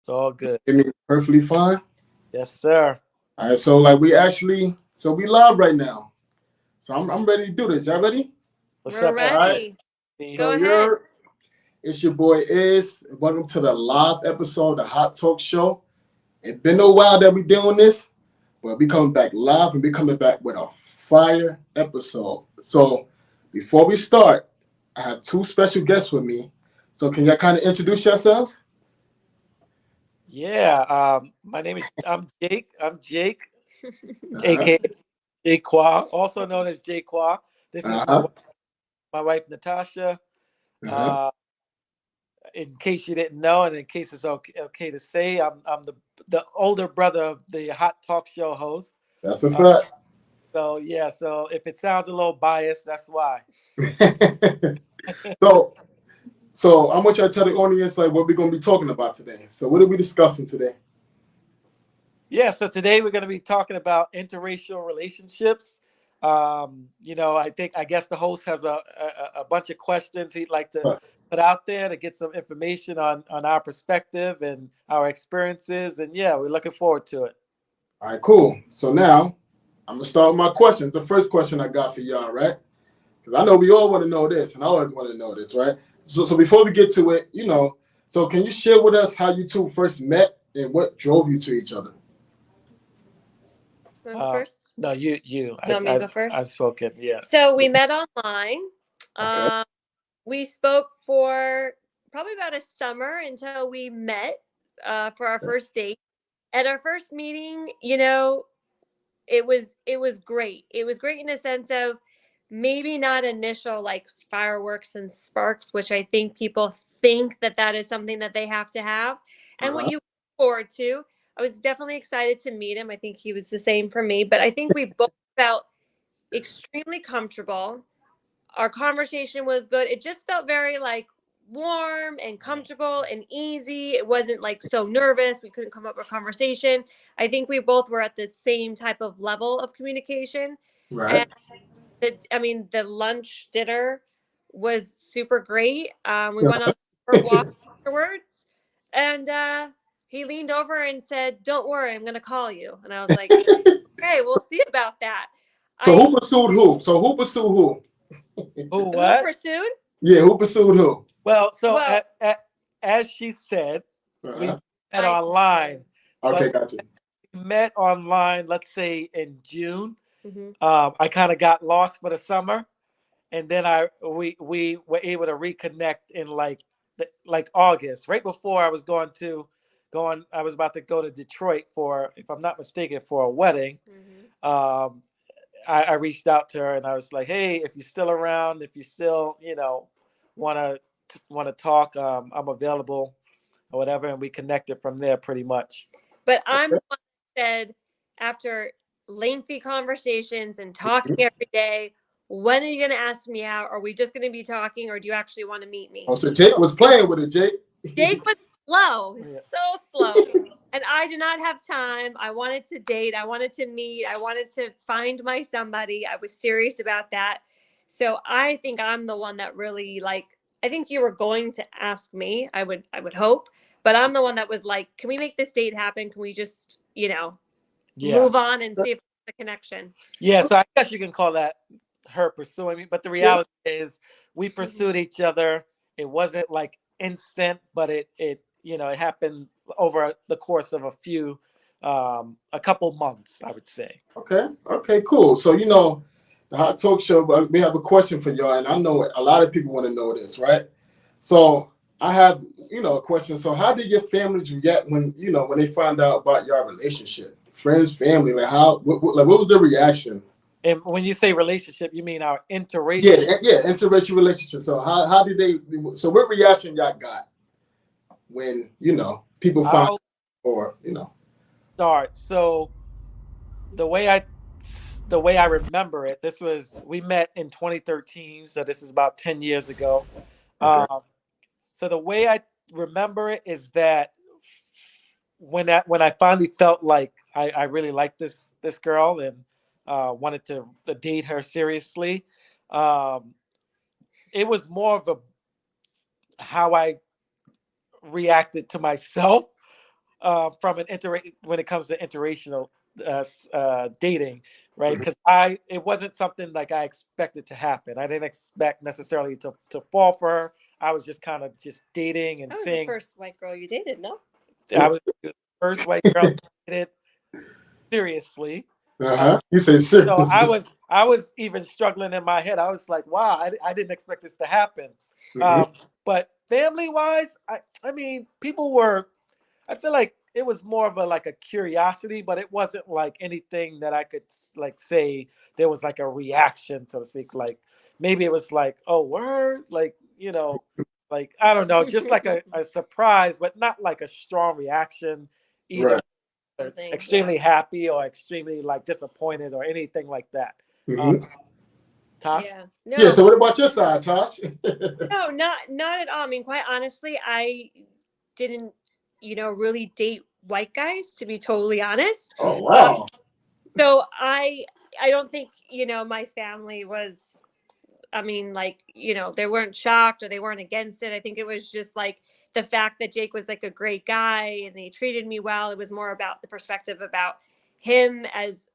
It's all good. Hear me perfectly fine. Yes, sir. All right, so like we live right now. So I'm ready to do this. Y'all ready? What's We're up, All right. ready. SB? Go So ahead. it's your boy Is. Welcome to the live episode, of the Hot Talk Show. It's been a while that we doing this, but we coming back live and we coming back with a fire episode. So before we start, I have two special guests with me. So can y'all kind of introduce yourselves? Yeah. My name is Jake. I'm Jake, Uh-huh. aka Jake Qua, also known as Jake Qua. This is Uh-huh. my wife Natasha. Uh-huh. Uh, in case you didn't know, and in case it's okay to say, I'm the older brother of the Hot Talk Show host. That's a Uh, fact. so yeah. So if it sounds a little biased, that's why. so so I want you to tell the audience like what we're gonna be talking about today. So what are we discussing today? Yeah, so today we're going to be talking about interracial relationships. I guess the host has a bunch of questions he'd like to All put out there to get some information on our perspective and our experiences. And yeah, we're looking forward to it. right, cool. So now I'm gonna start with my questions. The first question I got for y'all, right? Because I know we all want to know this, and I always want to know this, right? So before we get to it, so can you share with us how you two first met and what drove you to each other? Want to go first? No, you. You want me to go I've first? spoken. Yeah. So we met online. Okay. We spoke for probably about a summer until we met for our first date. At our first meeting, it was great. It was great in a sense of maybe not initial like fireworks and sparks, which I think people think that that is something that they have to have, and what Uh-huh. you look forward to. I was definitely excited to meet him. I think he was the same for me, but I think we both felt extremely comfortable. Our conversation was good. It just felt very like warm and comfortable and easy. It wasn't like so nervous. We couldn't come up with a conversation. I think we both were at the same type of level of communication. And Right. the lunch dinner was super great. We went on for a walk afterwards, and he leaned over and said, "Don't worry, I'm going to call you." And I was like, "Okay, we'll see about that." So I who pursued who? So who pursued who? Who? Who What? pursued? Yeah, who pursued who? Well, so Well, as she said, we Uh-huh. met I online, Okay, but gotcha. we met online. Let's say in June. hmm I kind of got lost for the summer, and then we were able to reconnect in like August, right before I was about to go to Detroit for, if I'm not mistaken, for a wedding. hmm Um, I reached out to her and I was like, hey, if you're still around, if you still want to talk, I'm available or whatever, and we connected from there pretty much. But I'm the one that said, after lengthy conversations and talking every day, when are you going to ask me out? Are we just going to be talking, or do you actually want to meet me? Oh, so Jake was playing with it, Jake. Jake was slow, Yeah. so slow. And I did not have time. I wanted to date. I wanted to meet. I wanted to find my somebody. I was serious about that. So I think I'm the one that really like, I think you were going to ask me. I would hope. But I'm the one that was like, can we make this date happen? Can we just, Yeah. move on and see if there's a connection? Yeah, so I guess you can call that her pursuing me, but the Yeah. reality is we Mhm. pursued each other. It wasn't like instant, but it happened over the course of a couple months, I would say. Okay. Okay. Cool. So the Hot Talk Show. But we have a question for y'all, and I know a lot of people want to know this, right? So I have a question. So how did your families react when they found out about your relationship? Friends, family, like what was their reaction? And when you say relationship, you mean our Yeah, interracial. yeah, interracial relationship. So how did they? So what reaction y'all got when people found I'll or start. So the way I the way I remember it, we met in 2013, so this is about 10 years ago. Okay. Um, so the way I remember it is that when I finally felt like I really liked this girl and wanted to date her seriously, um, it was more of a how I reacted to myself from an when it comes to interracial dating, right? Mhm. Because it wasn't something like I expected to happen. I didn't expect necessarily to fall for her. I was just kind of just dating and I was the seeing. first white girl you dated, no? I was the first white girl I dated seriously. Uh, You say so seriously. I was even struggling in my head. I was like, wow, I didn't expect this to happen. Mhm. But family wise, I mean, people were. I feel like it was more of a like a curiosity, but it wasn't like anything that I could like say there was like a reaction, so to speak. Like maybe it was like, oh, word, like like I don't know, just like a surprise, but not like a strong reaction, either Right. extremely happy or extremely like disappointed or anything like that. Uh, Mhm. Tosh? Yeah. Yeah. No. So what about your side, Tosh? No, not at all. I mean, quite honestly, I didn't, really date white guys, to be totally honest. Oh Uh, wow. so I don't think, my family was, I mean, like, they weren't shocked or they weren't against it. I think it was just like the fact that Jake was like a great guy and he treated me well. It was more about the perspective about him as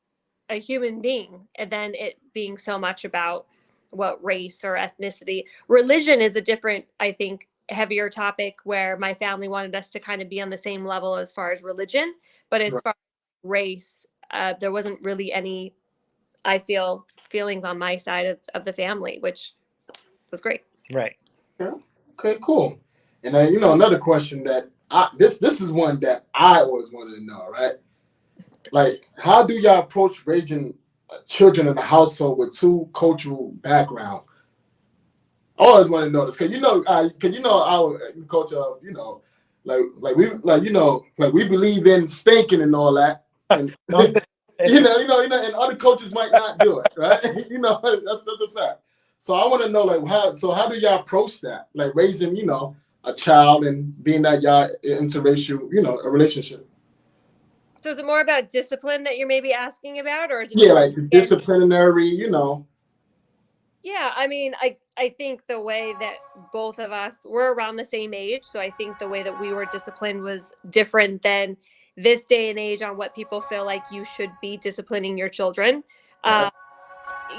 a human being, and then it being so much about what race or ethnicity. Religion is a different, I think, heavier topic where my family wanted us to kind of be on the same level as far as religion, but as Right. far as race, there wasn't really any, I feel, feelings on my side of the family, which was great. Right. Okay. Okay. Cool. And then another question that this is one that I always wanted to know, right? Like, how do y'all approach raising children in a household with two cultural backgrounds? I always want to know this because our culture, like we believe in spanking and all that, and Don't say it. and other cultures might not do it, right? That's a fact. So I want to know like how do y'all approach that, like raising a child and being that y'all interracial, a relationship. So is it more about discipline that you're maybe asking about, or is it Yeah, just like again? disciplinary. Yeah, I mean, I think the way that both of us were around the same age, so I think the way that we were disciplined was different than this day and age on what people feel like you should be disciplining your children. Right. Uh,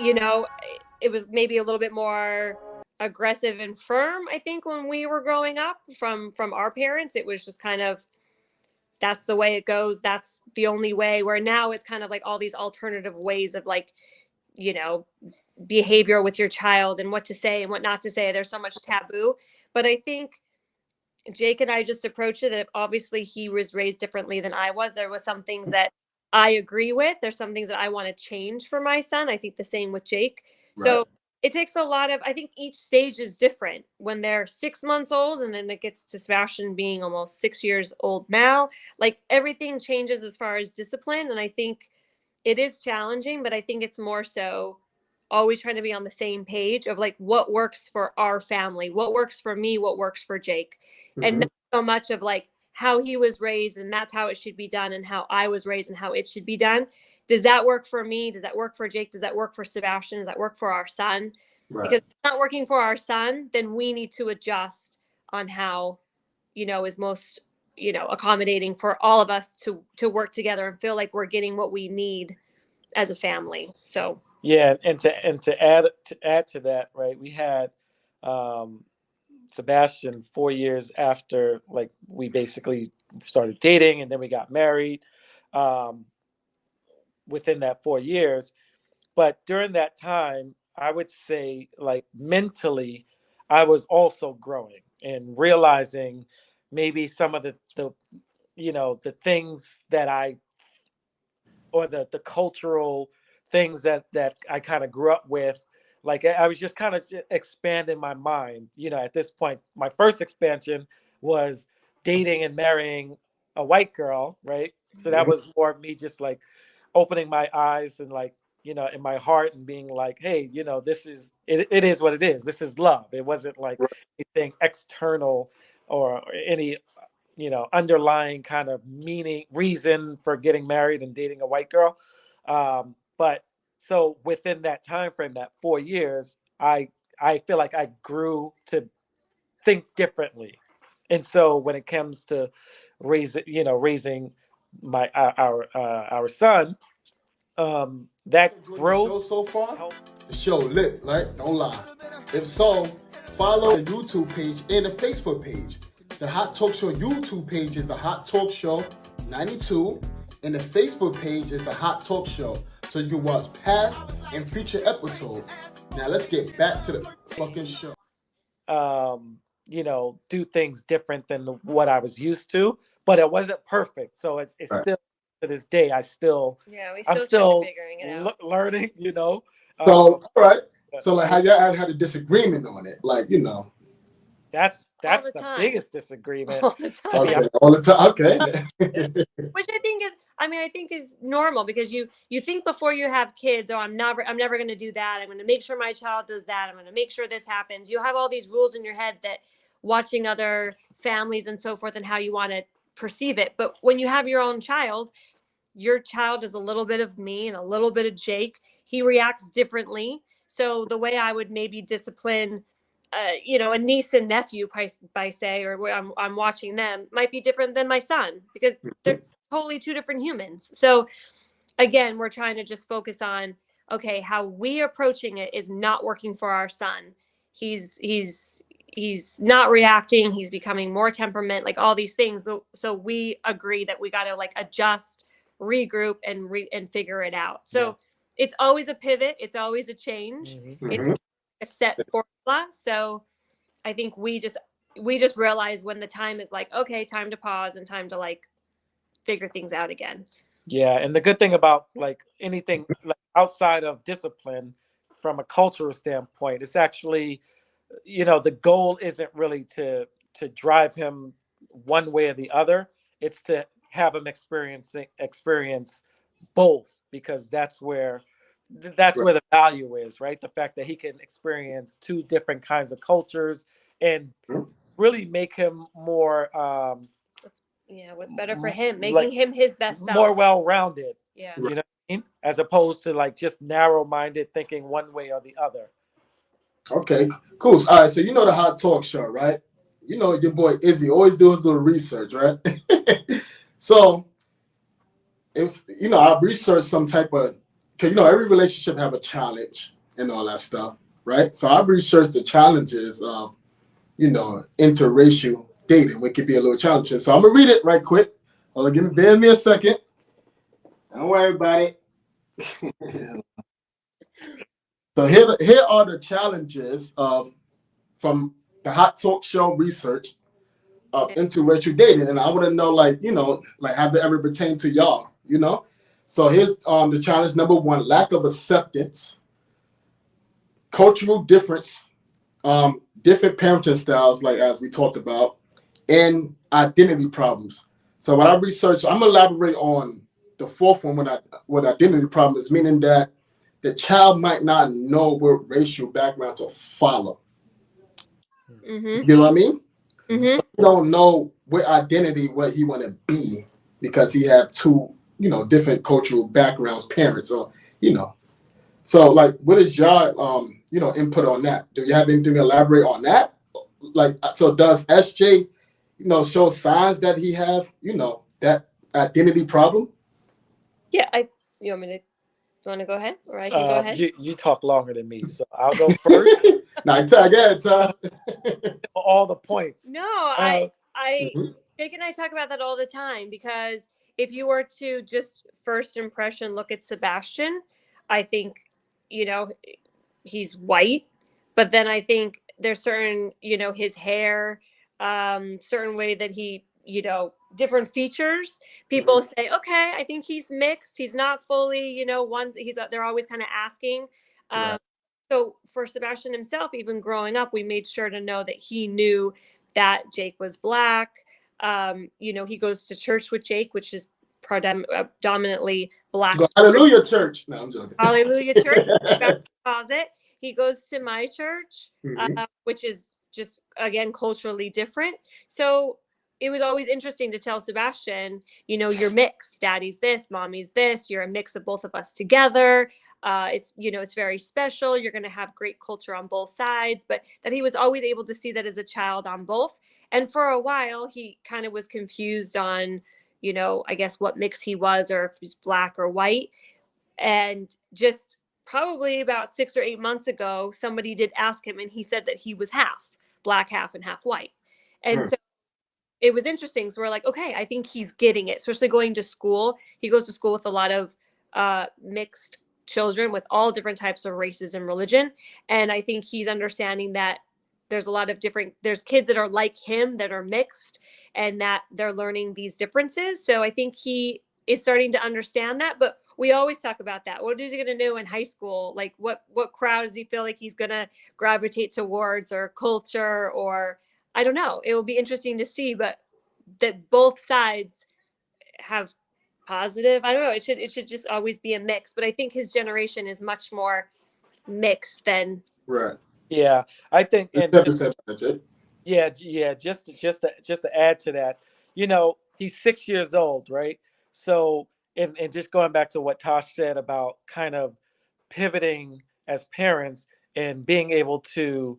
you know, it was maybe a little bit more aggressive and firm, I think, when we were growing up from our parents. It was just kind of that's the way it goes. That's the only way. Where now it's kind of like all these alternative ways of like, you know, behavior with your child and what to say and what not to say. There's so much taboo. But I think Jake and I just approached it that obviously he was raised differently than I was. There was some things that I agree with. There's some things that I want to change for my son. I think the same with Jake. Right. So it takes a lot of, I think each stage is different. When they're 6 months old and then it gets to Sebastian being almost 6 years old now, like everything changes as far as discipline. And I think it is challenging, but I think it's more so always trying to be on the same page of like what works for our family, what works for me, what works for Jake, and Hmm. not so much of like how he was raised and that's how it should be done and how I was raised and how it should be done. Does that work for me? Does that work for Jake? Does that work for Sebastian? Does that work for our son? Because Right. if it's not working for our son, then we need to adjust on how, is most, accommodating for all of us to work together and feel like we're getting what we need as a family. So Yeah, and to add to that, right? We had um, Sebastian 4 years after like we basically started dating, and then we got married. Um, Within that 4 years, but during that time, I would say like mentally, I was also growing and realizing maybe some of the the things that I or the cultural things that I kind of grew up with. Like I was just kind of expanding my mind. At this point, my first expansion was dating and marrying a white girl, right? So that Mhm. was more of me just like opening my eyes and like in my heart and being like, hey, this is it is what it is. This is love. It wasn't like Right. anything external or any underlying kind of meaning reason for getting married and dating a white girl. But so within that time frame, that 4 years, I feel like I grew to think differently. And so when it comes to raising our son. That Enjoying the growth show so far? helped. The show lit, right? Don't lie. If so, follow the YouTube page and the Facebook page. The Hot Talk Show YouTube page is the Hot Talk Show 92, and the Facebook page is the Hot Talk Show. So you can watch past and future episodes. Now let's get back to the fucking show. Do things different than what I was used to, but it wasn't perfect. So it's Right. still to this day, I'm still figuring it out. learning, So, all right. uh, So, like, how y'all had a disagreement on it? Like, that's All the the time. biggest disagreement. All the To be time. okay, all the time. Okay. Which I think is normal, because you think before you have kids, oh, I'm never going to do that. I'm going to make sure my child does that. I'm going to make sure this happens. You have all these rules in your head that, watching other families and so forth, and how you want to perceive it. But when you have your own child, your child is a little bit of me and a little bit of Jake. He reacts differently. So the way I would maybe discipline, a niece and nephew by say, or where I'm watching them, might be different than my son, because they're totally two different humans. So again, we're trying to just focus on, okay, how we approaching it is not working for our son. He's not reacting. He's becoming more temperament, like all these things. So we agree that we got to like adjust, regroup, and figure it out. So it's always a pivot. It's always a change. It's a set formula. So I think we just realize when the time is like, okay, time to pause and time to like figure things out again. Yeah, and the good thing about like anything like outside of discipline from a cultural standpoint, it's actually, the goal isn't really to drive him one way or the other. It's to have him experience both, because that's Right. where the value is, right? The fact that he can experience two different kinds of cultures and really make him more What's better for him, like making him his best more self. well-rounded. Yeah. You know what I mean? As opposed to like just narrow-minded thinking one way or the other. Okay, cool. All right, so you know the Hot Talk Show, right? You know your boy Izzy always do his little research, right? So it's I researched some type of, because every relationship have a challenge and all that stuff, right? So I researched the challenges of interracial dating, which could be a little challenging. So I'm gonna read it right quick. Bear me a second. Don't worry about it. So here are the challenges from the Hot Talk Show research of interracial dating, and I want to know, like have it ever pertained to y'all? So here's the challenge number one: lack of acceptance, cultural difference, different parenting styles, like as we talked about, and identity problems. So what I researched, I'm gonna elaborate on the fourth one. What identity problem is, meaning that the child might not know what racial background to follow. Mm-hmm. You know what I mean? Mm-hmm. So he don't know what identity, what he want to be, because he have two, different cultural backgrounds, parents, or. So like, what is y'all, input on that? Do you have anything to elaborate on that? Like, so does SJ, show signs that he have, that identity problem? Yeah. You want me to? Do you want to go ahead, or I can go ahead? You talk longer than me, so I'll go first. Now, Ty, go ahead, Ty. All the points. No, Mhm. Jake and I talk about that all the time, because if you were to just first impression look at Sebastian, I think, he's white, but then I think there's certain, his hair, certain way that he, different features. People say, okay, I think he's mixed. He's not fully, one. They're always kind of asking. Right. So for Sebastian himself, even growing up, we made sure to know that he knew that Jake was black. He goes to church with Jake, which is predominantly black. Hallelujah, church. No, I'm joking. Hallelujah church. Calls it. He goes to my church, Mhm. which is just again culturally different. So it was always interesting to tell Sebastian, you're mixed. Daddy's this, mommy's this. You're a mix of both of us together. It's very special. You're going to have great culture on both sides, but that he was always able to see that as a child on both. And for a while, he kind of was confused on, I guess what mix he was, or if he's black or white. And just probably about 6 or 8 months ago, somebody did ask him, and he said that he was half black, half, and half white. And so it was interesting. So we're like, okay, I think he's getting it, especially going to school. He goes to school with a lot of mixed children with all different types of races and religion. And I think he's understanding that there's a lot of there's kids that are like him that are mixed, and that they're learning these differences. So I think he is starting to understand that. But we always talk about that. What is he going to know in high school? Like what crowd does he feel like he's going to gravitate towards, or culture, or I don't know. It will be interesting to see, but that both sides have positive. I don't know. It should just always be a mix. But I think his generation is much more mixed than Right. Yeah, I think, It's and 10% budget. yeah, yeah. Just to add to that, he's 6 years old, right? So, and just going back to what Tosh said about kind of pivoting as parents and being able to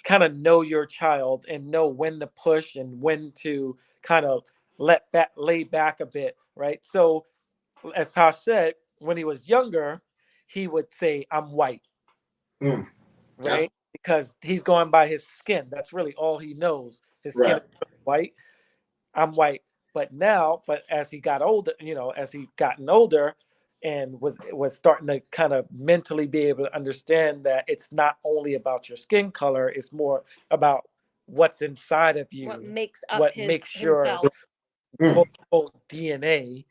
kind of know your child and know when to push and when to kind of lay back a bit, right? So, as Tosh said, when he was younger, he would say, "I'm white," Mm, that's right? Because he's going by his skin. That's really all he knows. His skin right. is white. I'm white. But as he got older, as he gotten older and was starting to kind of mentally be able to understand that it's not only about your skin color, it's more about what's inside of what you, makes up what his makes your himself. Mm, quote unquote DNA.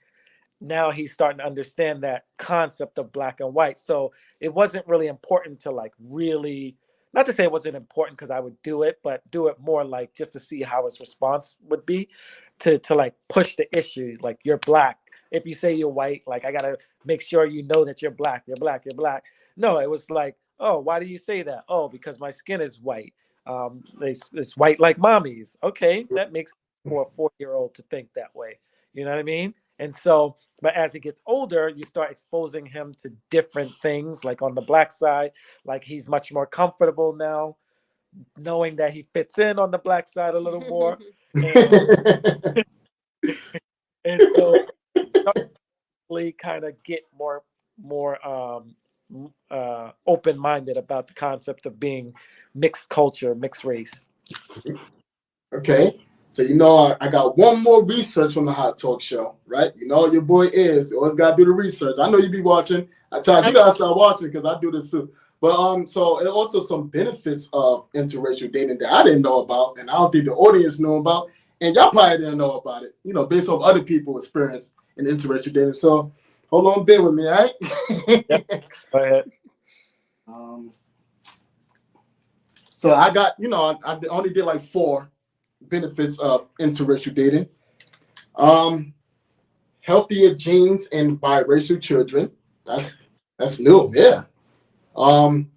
Now he's starting to understand that concept of black and white. So it wasn't really important to like really, not to say it wasn't important because I would do it, but do it more like just to see how his response would be to like push the issue. Like, you're black. If you say you're white, like, I gotta make sure you know that you're black. You're black. You're black. No, it was like, oh, why do you say that? Oh, because my skin is white. It's white like mommy's. Okay, that makes for a 4 year old to think that way. You know what I mean? And so, but as he gets older, you start exposing him to different things. Like on the black side, like he's much more comfortable now, knowing that he fits in on the black side a little more. And and so really kind of get more open minded about the concept of being mixed culture, mixed race. Okay. So I got one more research from the Hot Talk Show, right? Your boy is always gotta do the research. I know you be watching. I tell you, you gotta start watching because I do this too. But so and also some benefits of interracial dating that I didn't know about, and I don't think the audience know about, and y'all probably didn't know about it. Based on other people's experience in interracial dating. So hold on, bear with me, all Yep. right? Go ahead. um, so I got, I only did like 4 benefits of interracial dating. Um, Healthier genes in biracial children. That's new, yeah. Um,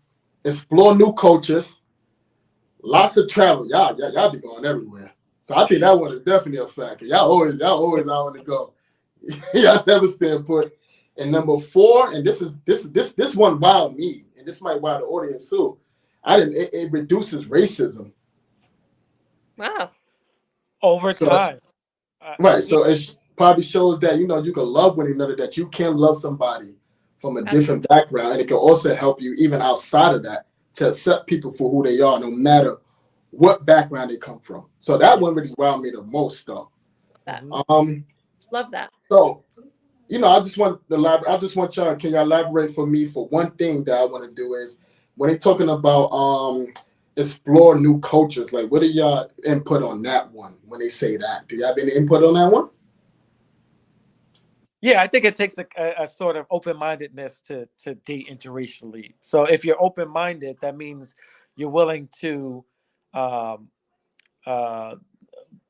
Explore new cultures. Lots of travel. Y'all be going everywhere. So I think that one is definitely a factor. Y'all always out to go. Y'all never stay put. And number 4, and this one wowed me, and this might wow the audience too. It reduces racism. Wow. Over So time. right. Yeah, So it probably shows that you can love one another, that you can love somebody from a different background, and it can also help you even outside of that to accept people for who they are, no matter what background they come from. So that yeah. one really wowed me the most, though. That. Mhm. Love that. So I just want y'all. Can y'all elaborate for me for one thing that I want to do is when they're talking about explore new cultures. Like, what are y'all input on that one when they say that? Do you have any input on that one? Yeah, I think it takes a sort of open mindedness to date interracially. So if you're open minded, that means you're willing to um, uh,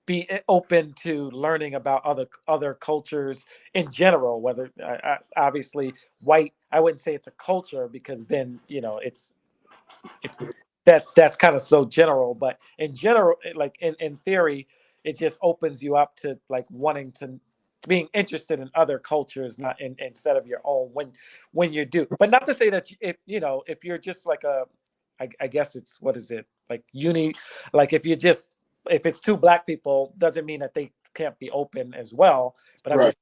be open to learning about other cultures in general. Whether obviously white, I wouldn't say it's a culture because then it's that's kind of so general. But in general, like in theory, it just opens you up to like wanting to being interested in other cultures, not instead of your own when you do. But not to say that if you're just like I guess it's what is it like uni, like if you're just if it's two black people, doesn't mean that they can't be open as well. But I'm Right. just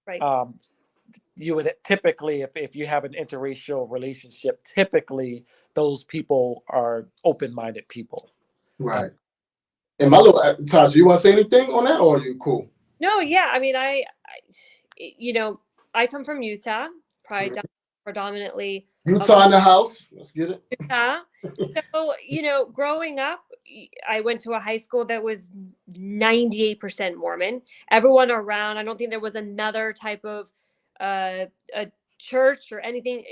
Right. you would typically, if you have an interracial relationship, typically those people are open-minded people. Right. And my little Tasha, you want to say anything on that, or are you cool? No, yeah. I mean, I come from Utah, predominantly a Utah in the house. Let's get it. Utah. So, growing up, I went to a high school that was 98% Mormon. Everyone around, I don't think there was another type of a church or anything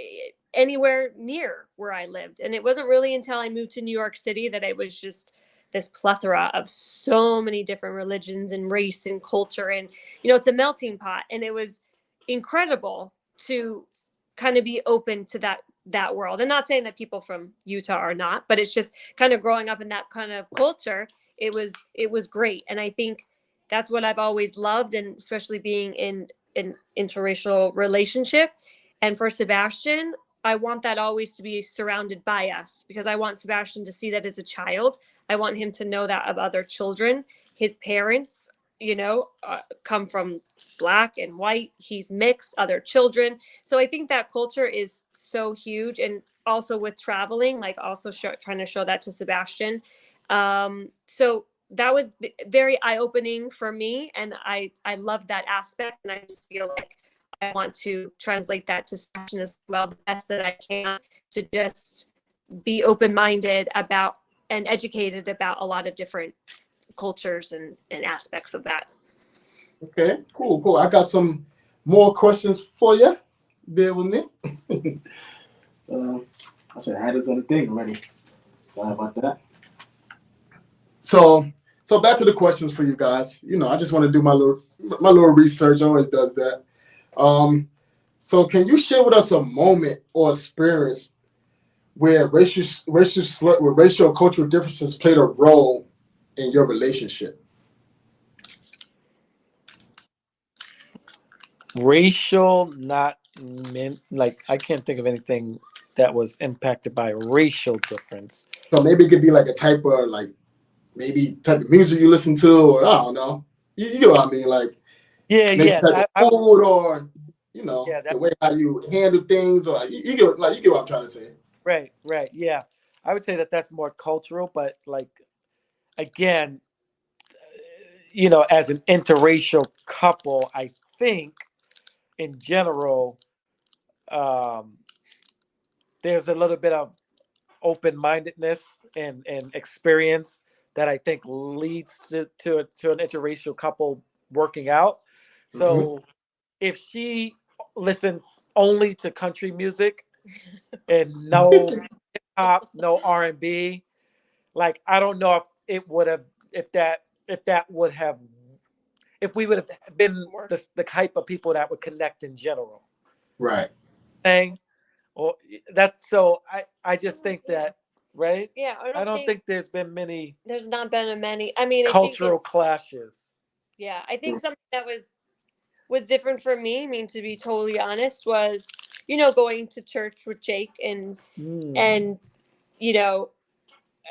anywhere near where I lived. And it wasn't really until I moved to New York City that it was just this plethora of so many different religions and race and culture. And, it's a melting pot. And it was incredible to kind of be open to that world. And not saying that people from Utah are not, but it's just kind of growing up in that kind of culture. It was great. And I think that's what I've always loved, and especially being in an interracial relationship. And for Sebastian, I want that always to be surrounded by us, because I want Sebastian to see that as a child. I want him to know that of other children. His parents, come from black and white. He's mixed, other children. So I think that culture is so huge. And also with traveling, like also trying to show that to Sebastian. So that was very eye-opening for me. And I love that aspect. And I just feel like I want to translate that to Sebastian as well, the best that I can, to just be open-minded about and educated about a lot of different cultures and aspects of that. Okay, cool. I got some more questions for you. Bear with me. I should have had this on the thing already. Sorry about that. So back to the questions for you guys. I just want to do my little research. I always does that. So can you share with us a moment or experience where racial cultural differences played a role in your relationship? Racial, not like I can't think of anything that was impacted by racial difference. So maybe it could be like a type of maybe type of music you listen to, or I don't know. You know what I mean? Like maybe type of food, or the way how you handle things, or you get what I'm trying to say. Right. Yeah, I would say that that's more cultural, but like again, as an interracial couple, I think in general, um, there's a little bit of open-mindedness and experience that I think leads to an interracial couple working out. So if she listened only to country music and no hip hop, no R&B, like I don't know if it would have if that would have if we would have been the type of people that would connect in general. Right. Thing. Or that's so I just think that, right? Yeah, I don't think there's not been many. I mean, cultural clashes. Yeah, I think something that was different for me, I mean, to be totally honest, was going to church with Jake and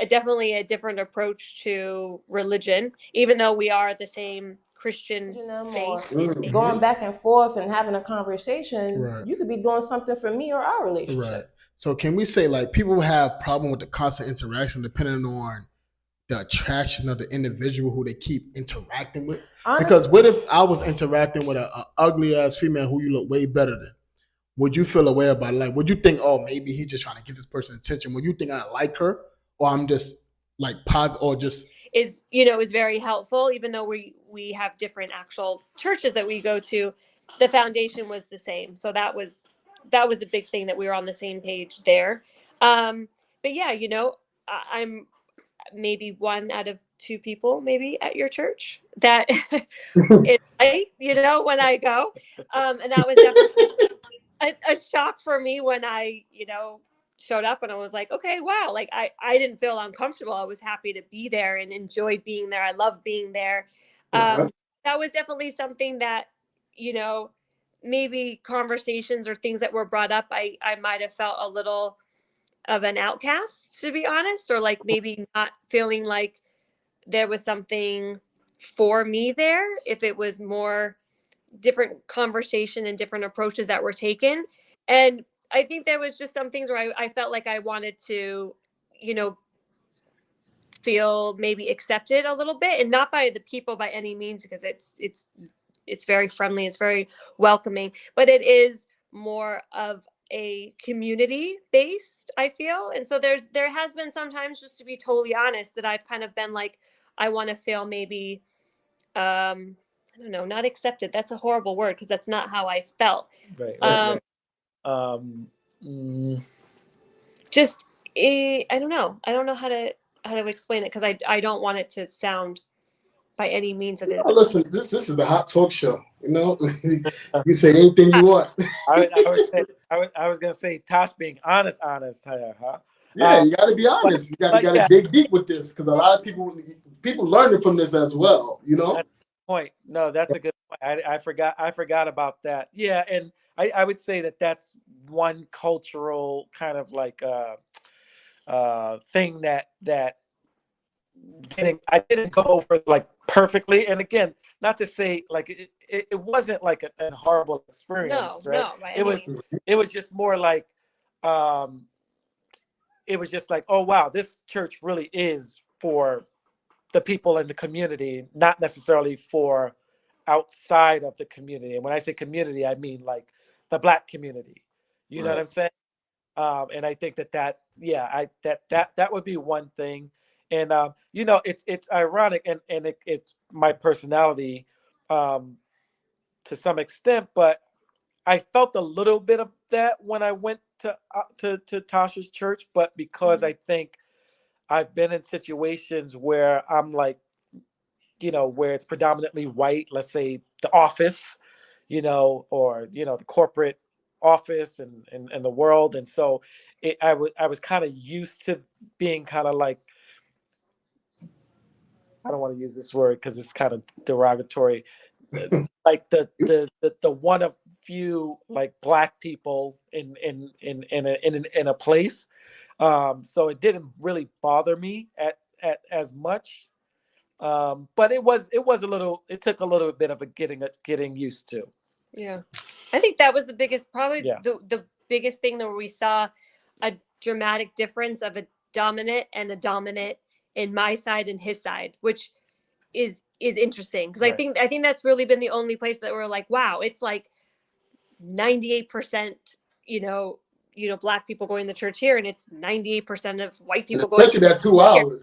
definitely a different approach to religion, even though we are the same Christian faith. Going back and forth and having a conversation, right. You could be doing something for me or our relationship. Right. So can we say like people have problem with the constant interaction depending on the attraction of the individual who they keep interacting with? Honestly, because what if I was interacting with a ugly ass female who you look way better than? Would you feel a way about it? Like, would you think, oh, maybe he's just trying to get this person attention? Would you think I like her, or I'm just like positive, or just is very helpful, even though we have different actual churches that we go to. The foundation was the same, so that was a big thing, that we were on the same page there. But yeah, I'm maybe one out of two people maybe at your church that is right, when I go, and that was definitely a shock for me when I showed up, and I was like, okay, wow, like I didn't feel uncomfortable. I was happy to be there and enjoyed being there. I love being there. That was definitely something that maybe conversations or things that were brought up, I might have felt a little of an outcast, to be honest, or like maybe not feeling like there was something for me there, if it was more different conversation and different approaches that were taken. And I think there was just some things where I felt like I wanted to, you know, feel maybe accepted a little bit, and not by the people by any means, because it's very friendly, it's very welcoming, but it is more of a community based, I feel. And so there has been sometimes, just to be totally honest, that I've kind of been like, I want to feel maybe I don't know, not accepted. That's a horrible word, because that's not how I felt. Right. Um, mm, Just I don't know. I don't know how to explain it, because I don't want it to sound by any means that it. Listen, this is the hot talk show. You know, you say anything you want. I was gonna say Tosh being honest, huh? Yeah, you got to be honest. You got to yeah, dig deep with this, because a lot of people learning from this as well. You know. that's a good point. No, that's a good point. I forgot about that. Yeah, and I would say that that's one cultural kind of like thing that I didn't go over like perfectly. And again, not to say like it wasn't like a horrible experience, right? No, by any means. It was just more like um it was just like, oh wow, this church really is for the people in the community, not necessarily for outside of the community. And when I say community, I mean like the Black community. You know what Right. I'm saying? And I think yeah, that would be one thing. And you know, it's ironic, and it's my personality to some extent, but I felt a little bit of that when I went to Tasha's church, but because I think I've been in situations where I'm like, you know, where it's predominantly white, let's say the office, you know, or you know, the corporate office and the world. And so I was kind of used to being kind of like, I don't want to use this word because it's kind of derogatory, like the one of few like Black people in a place. So it didn't really bother me at as much. But it was a little, it took a little bit of a getting used to. Yeah. I think that was the biggest, probably Yeah. the biggest thing, that we saw a dramatic difference of a dominant and a dominant in my side and his side, which is interesting, because Right. I think that's really been the only place that we're like, wow, it's like 98%, Black people going to church here, and it's 98% of white people going Especially to that 2 here. hours.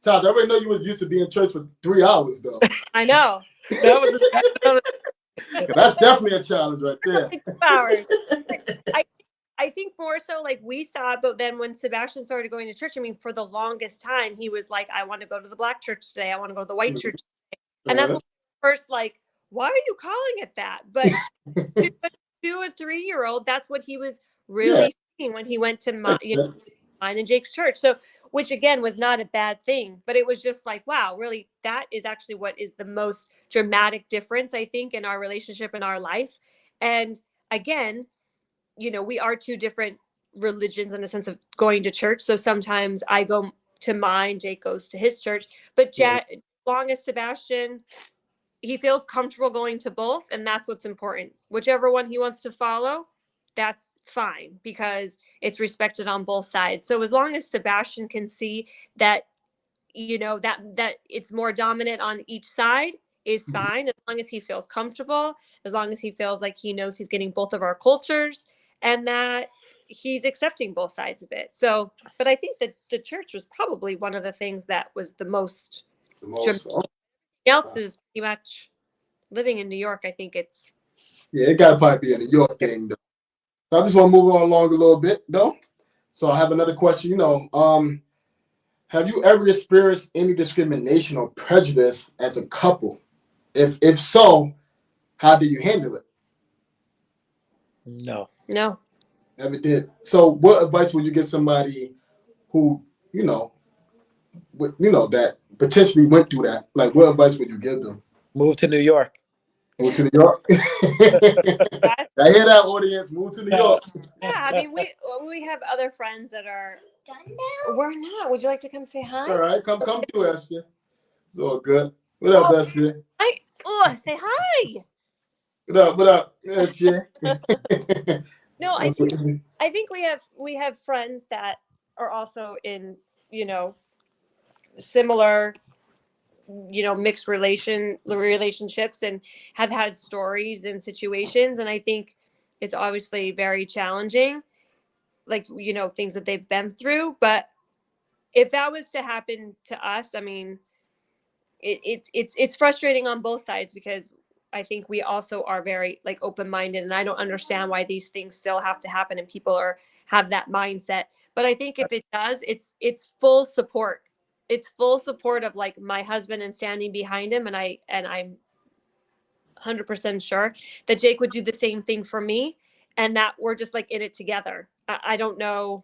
Todd, I already know you was used to being in church for 3 hours though. I know. That was That's definitely a challenge right there. 2 hours. I think more so like we saw, but then when Sebastian started going to church, I mean, for the longest time, he was like, I want to go to the Black church today. I want to go to the white church today. And that's what first, like, why are you calling it that? But to a 2 and 3-year-old, that's what he was really seeing when he went to mine and Jake's church. So, which again was not a bad thing, but it was just like, wow, really, that is actually what is the most dramatic difference, I think, in our relationship, in our life. And again, we are two different religions in the sense of going to church. So sometimes I go to mine, Jake goes to his church. But long as Sebastian, he feels comfortable going to both, and that's what's important. Whichever one he wants to follow, that's fine, because it's respected on both sides. So as long as Sebastian can see that, that it's more dominant on each side, is fine, as long as he feels comfortable, as long as he feels like he knows he's getting both of our cultures, and that he's accepting both sides of it. So, but I think that the church was probably one of the things that was the most else is pretty much living in New York. I think it's it gotta probably be a New York thing though. So I just want to move on along a little bit though. So I have another question. Have you ever experienced any discrimination or prejudice as a couple? If so, how did you handle it? No. Never did. So what advice would you give somebody who, that potentially went through that? Like, what advice would you give them? Move to New York. Move to New York. I hear that, audience. Move to New York. Yeah, I mean, we have other friends that are done now. We're not. Would you like to come say hi? All right, come through, Esther. It's all good. What up, Bessie? Say hi. What up, Bessie? No, I think we have friends that are also in, you know, similar, you know, mixed relationships and have had stories and situations, and I think it's obviously very challenging, like, you know, things that they've been through. But if that was to happen to us, I mean, it's frustrating on both sides, because I think we also are very like open-minded, and I don't understand why these things still have to happen and people are have that mindset. But I think if it does, it's full support. It's full support of like my husband and standing behind him, and I'm 100% sure that Jake would do the same thing for me, and that we're just like in it together. I don't know.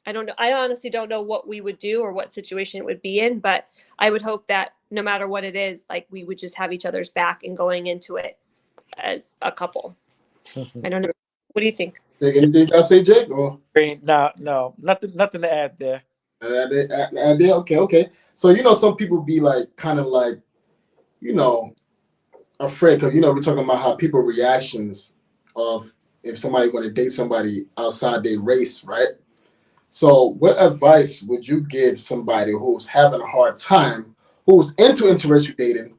I don't know. I honestly don't know what we would do or what situation it would be in, but I would hope that no matter what it is, like we would just have each other's back and going into it as a couple. I don't know. What do you think? Anything I say, Jake? Or No, nothing to add there. Okay. So you know, some people be like, kind of like, you know, afraid because you know we're talking about how people reactions of if somebody want to date somebody outside their race, right? So, what advice would you give somebody who's having a hard time, who's into interracial dating,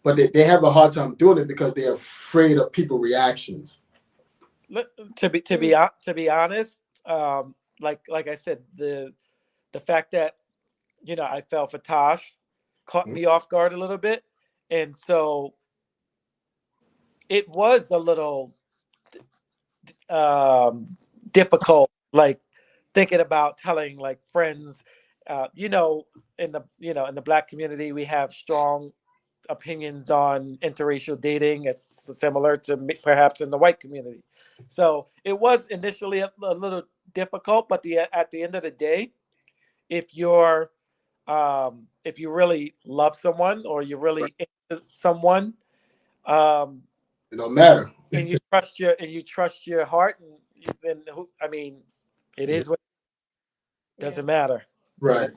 but they have a hard time doing it because they're afraid of people reactions? To be honest, like I said, the fact that I fell for Tosh caught me off guard a little bit, and so it was a little difficult, like thinking about telling like friends. In the black community, we have strong opinions on interracial dating. It's similar to perhaps in the white community. So it was initially a little difficult, but at the end of the day, if you're if you really love someone or you're really into someone, um, It don't matter. and you trust your heart, and then I mean, it is what doesn't matter. Right.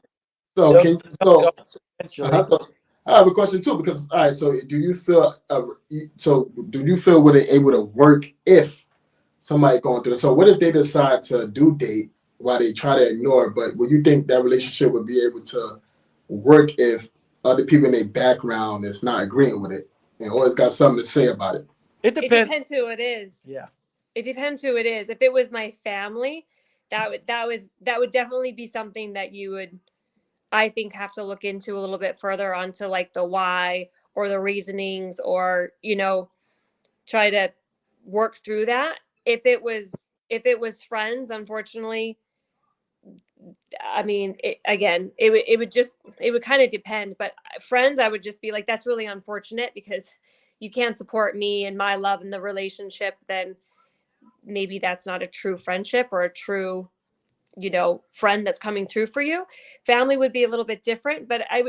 So They'll, can they'll eventually. so I have a question too because all right. So do you feel do you feel were they able to work if somebody going through? So what if they decide to do date while they try to ignore it? But would you think that relationship would be able to work if other people in their background is not agreeing with it and always got something to say about it? It It depends. depends who it is. Yeah. It depends who it is. If it was my family, that would definitely be something that you would, I think, have to look into a little bit further onto like the why or the reasonings, or, you know, try to work through that. If it was friends, unfortunately, I mean, again, it would kind of depend. But friends, I would just be like, that's really unfortunate, because you can't support me and my love in the relationship. Then maybe that's not a true friendship or a true, you know, friend that's coming through for you. Family would be a little bit different, but I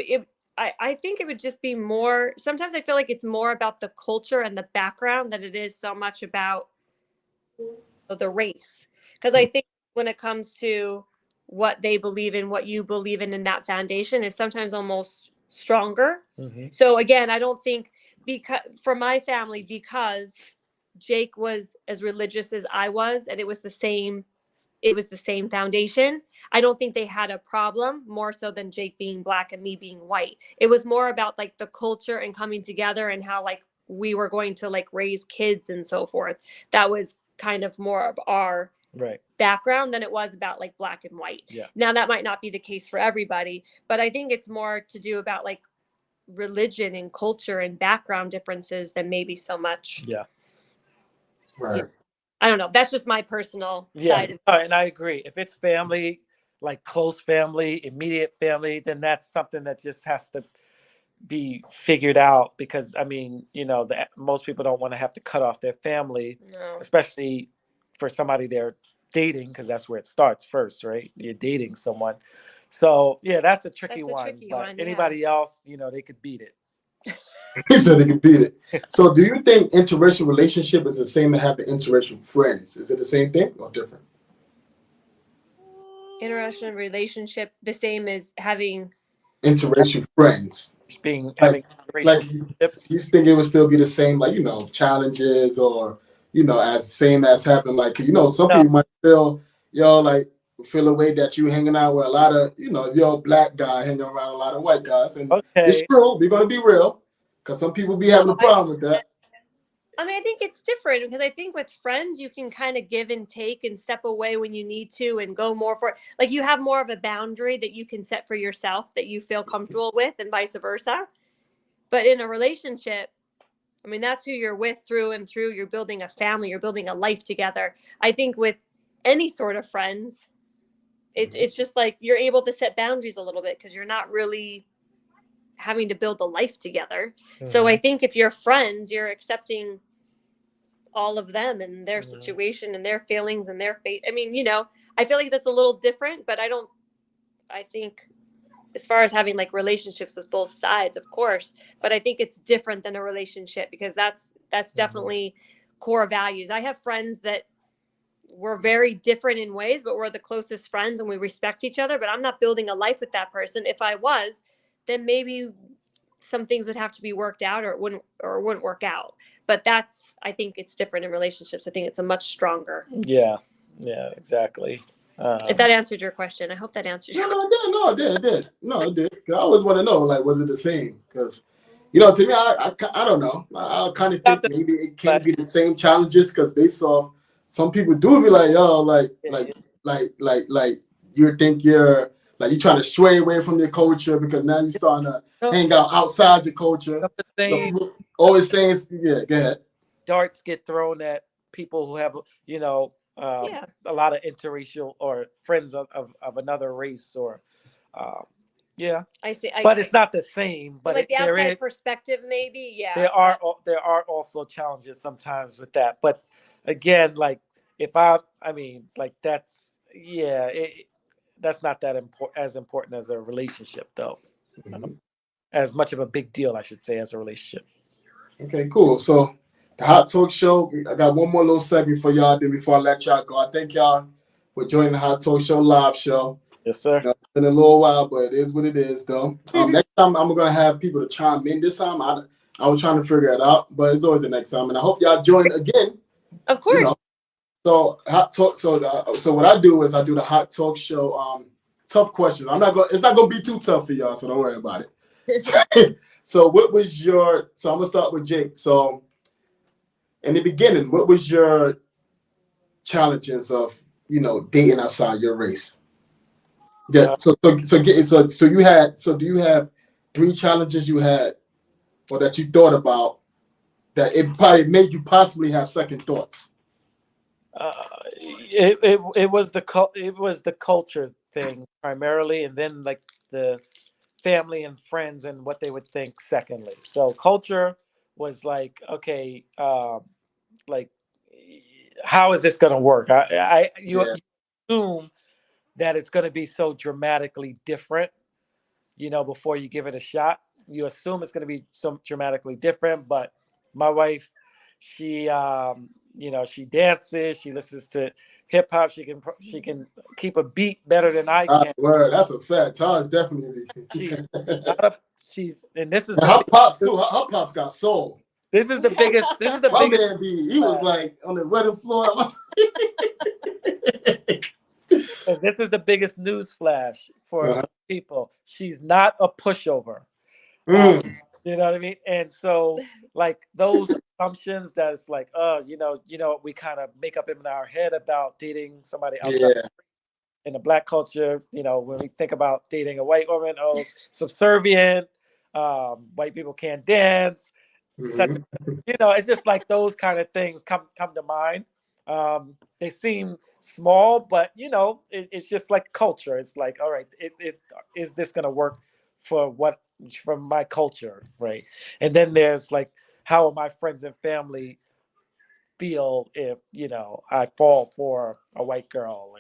think it would just be more. Sometimes I feel like it's more about the culture and the background than it is so much about the race. Because I think when it comes to what they believe in, what you believe in that foundation is sometimes almost stronger. Mm-hmm. So again, I don't think, because for my family, because Jake was as religious as I was, and it was the same foundation. I don't think they had a problem more so than Jake being black and me being white. It was more about like the culture and coming together and how like we were going to like raise kids and so forth. That was kind of more of our background than it was about like black and white. Yeah. Now that might not be the case for everybody, but I think it's more to do about like religion and culture and background differences than maybe so much. Yeah. Right. I don't know. That's just my personal side. And I agree. If it's family, like close family, immediate family, then that's something that just has to be figured out, because I mean, most people don't want to have to cut off their family, No. especially for somebody they're dating, because that's where it starts first, right? You're dating someone. So yeah, that's a tricky one. But anybody else, they could beat it. He said he can beat it. So do you think interracial relationship is the same as having interracial friends? Is it the same thing or different? Interracial relationship the same as having interracial friends? being Like, having racial like tips. you think it would still be the same, like, challenges, or as same as happen, like, some No, people might feel, like, feel a way that you hanging out with a lot of, you're a black guy hanging around a lot of white guys, and it's okay. true. We're gonna be real, because some people be having a problem with that. I mean, I think it's different because I think with friends you can kind of give and take and step away when you need to and go more for it. Like you have more of a boundary that you can set for yourself that you feel comfortable with, and vice versa. But in a relationship, I mean, that's who you're with through and through. You're building a family, you're building a life together. I think with any sort of friends, it's just like you're able to set boundaries a little bit because you're not really having to build a life together. So I think if you're friends, you're accepting all of them and their situation and their feelings and their fate. I mean, I feel like that's a little different, but I think as far as having like relationships with both sides, of course, but I think it's different than a relationship because that's definitely core values. I have friends that we're very different in ways, but we're the closest friends and we respect each other, but I'm not building a life with that person. If I was, then maybe some things would have to be worked out or it wouldn't work out. But I think it's different in relationships. I think it's a much stronger. Yeah, exactly. If that answered your question, I hope that answers your No, it did. It did. No, it did. 'Cause I always want to know, like, was it the same? Because, to me, I don't know. I kind of Not think the, maybe it but can't be the same challenges, because based off, some people do be like, yo, yeah, like you think you're like, you're trying to stray away from your culture because now you're starting to hang out outside your culture. some of the same People always saying, yeah, go ahead. darts get thrown at people who have, yeah. a lot of interracial or friends of another race or, um, yeah, I see. but it's not the same. From But like the there is outside perspective, maybe, yeah. there are also challenges sometimes with that. But again, like if I mean, like that's not that important as a relationship, though. Mhm. As much of a big deal, I should say, as a relationship. Okay, cool. So the Hot Talk Show, I got one more little segment for y'all then before I let y'all go. I thank y'all for joining the Hot Talk Show live show. Yes, sir. It's been a little while, but it is what it is, though. Next time I'm gonna have people to chime in. This time I was trying to figure it out, but it's always the next time, and I hope y'all join again. Of You course. know, so Hot Talk. So what I do is I do the Hot Talk Show. Tough questions. I'm not going. It's not gonna be too tough for y'all, so don't worry about it. So what was your? So I'm gonna start with Jake. So in the beginning, what was your challenges of dating outside your race? Yeah. Uh, So you had. So do you have 3 challenges you had, or that you thought about, that it probably made you possibly have second thoughts? it was the culture thing primarily, and then like the family and friends and what they would think secondly. So culture was like, okay, like how is this going to work? You Yeah. assume that it's going to be so dramatically different, before you give it a shot. You assume it's going to be so dramatically different, but my wife, she, she dances, she listens to hip hop, she can keep a beat better than I can. Word. That's a fact. Taj definitely. She's not a, she's, and this is And the her big, pops too. Her pops got soul. this is the My biggest man he was like on the wedding floor. and this is the biggest news flash for Uh-huh. people. She's not a pushover. Uh, Mm, you know what I mean? And so, like those assumptions, that's like, we kind of make up in our head about dating somebody outside yeah. in the black culture. When we think about dating a white woman, oh, subservient, white people can't dance, such. Mhm. It's just like those kind of things come to mind. They seem small, but it's just like culture. It's like, all right, is this gonna work for from my culture, right? And then there's like, how will my friends and family feel if I fall for a white girl,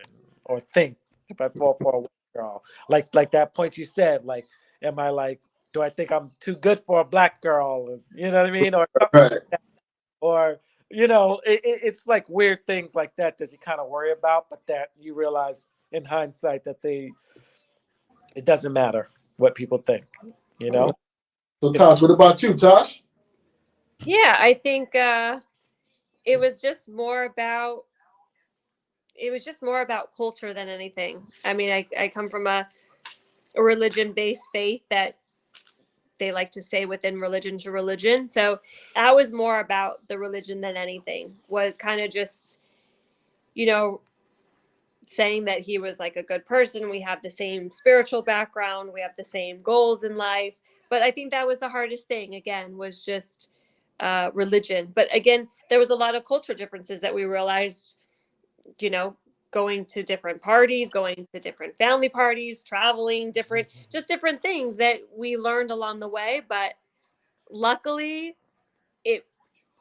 or think if I fall for a white girl, like that point you said, like, am I like, do I think I'm too good for a black girl? You know what I mean, or something like Right. that, or it's like weird things like that you kind of worry about, but that you realize in hindsight that it doesn't matter. what people think, you know. So Tosh, what about you, Tosh? Yeah, I think it was just more about culture than anything. I mean, I come from a religion based faith that they like to say within religion to religion. So that was more about the religion than anything, was kind of just, you know, saying that he was like a good person. We have the same spiritual background, we have the same goals in life. But I think that was the hardest thing, again, was just religion. But again, there was a lot of culture differences that we realized, you know, going to different parties, going to different family parties, traveling, different things that we learned along the way. But luckily, it,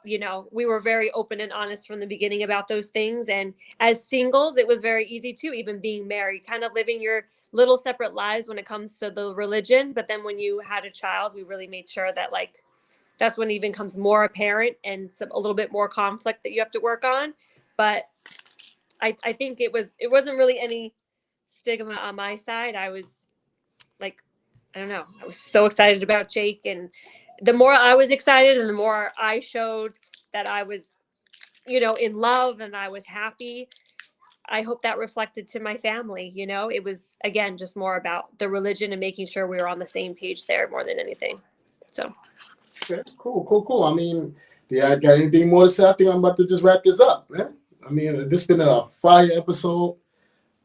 you know, we were very open and honest from the beginning about those things. And as singles, it was very easy too, even being married, kind of living your little separate lives when it comes to the religion. But then when you had a child, we really made sure that, like, that's when it even becomes more apparent and a little bit more conflict that you have to work on. But I think it wasn't really any stigma on my side. I was like, I don't know, I was so excited about Jake, and the more I was excited and the more I showed that I was, you know, in love and I was happy, I hope that reflected to my family. You know, it was, again, just more about the religion and making sure we were on the same page there more than anything. So Okay, cool. I mean, yeah, I got anything more to say? I think I'm about to just wrap this up, man. I mean, this been a fire episode.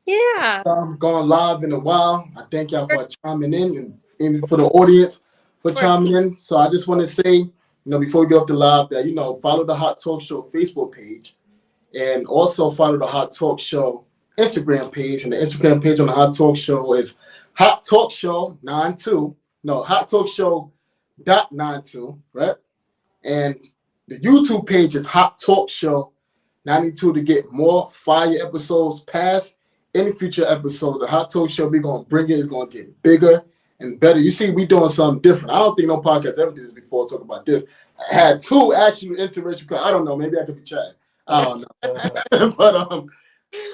yeah, I'm going live in a while. I thank y'all for chiming in, and for the audience for chiming in. So I just want to say, you know, before we get off the live, that, you know, follow the Hot Talk Show Facebook page, and also follow the Hot Talk Show Instagram page. And the Instagram page on the Hot Talk Show is Hot Talk Show 92. No, Hot Talk Show .92, right? And the YouTube page is Hot Talk Show 92 to get more fire episodes past any future episode. The Hot Talk Show, we're going to bring it. It's going to get bigger and better. You see, we doing something different. I don't think no podcast ever did this before. Talk about this. I had two actual interracial. I don't know. Maybe I could be chatting. I don't know. But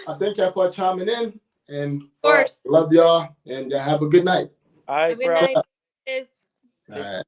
I thank y'all for chiming in. And of course. love y'all. And have a good night. All right, Good bro. night. All right.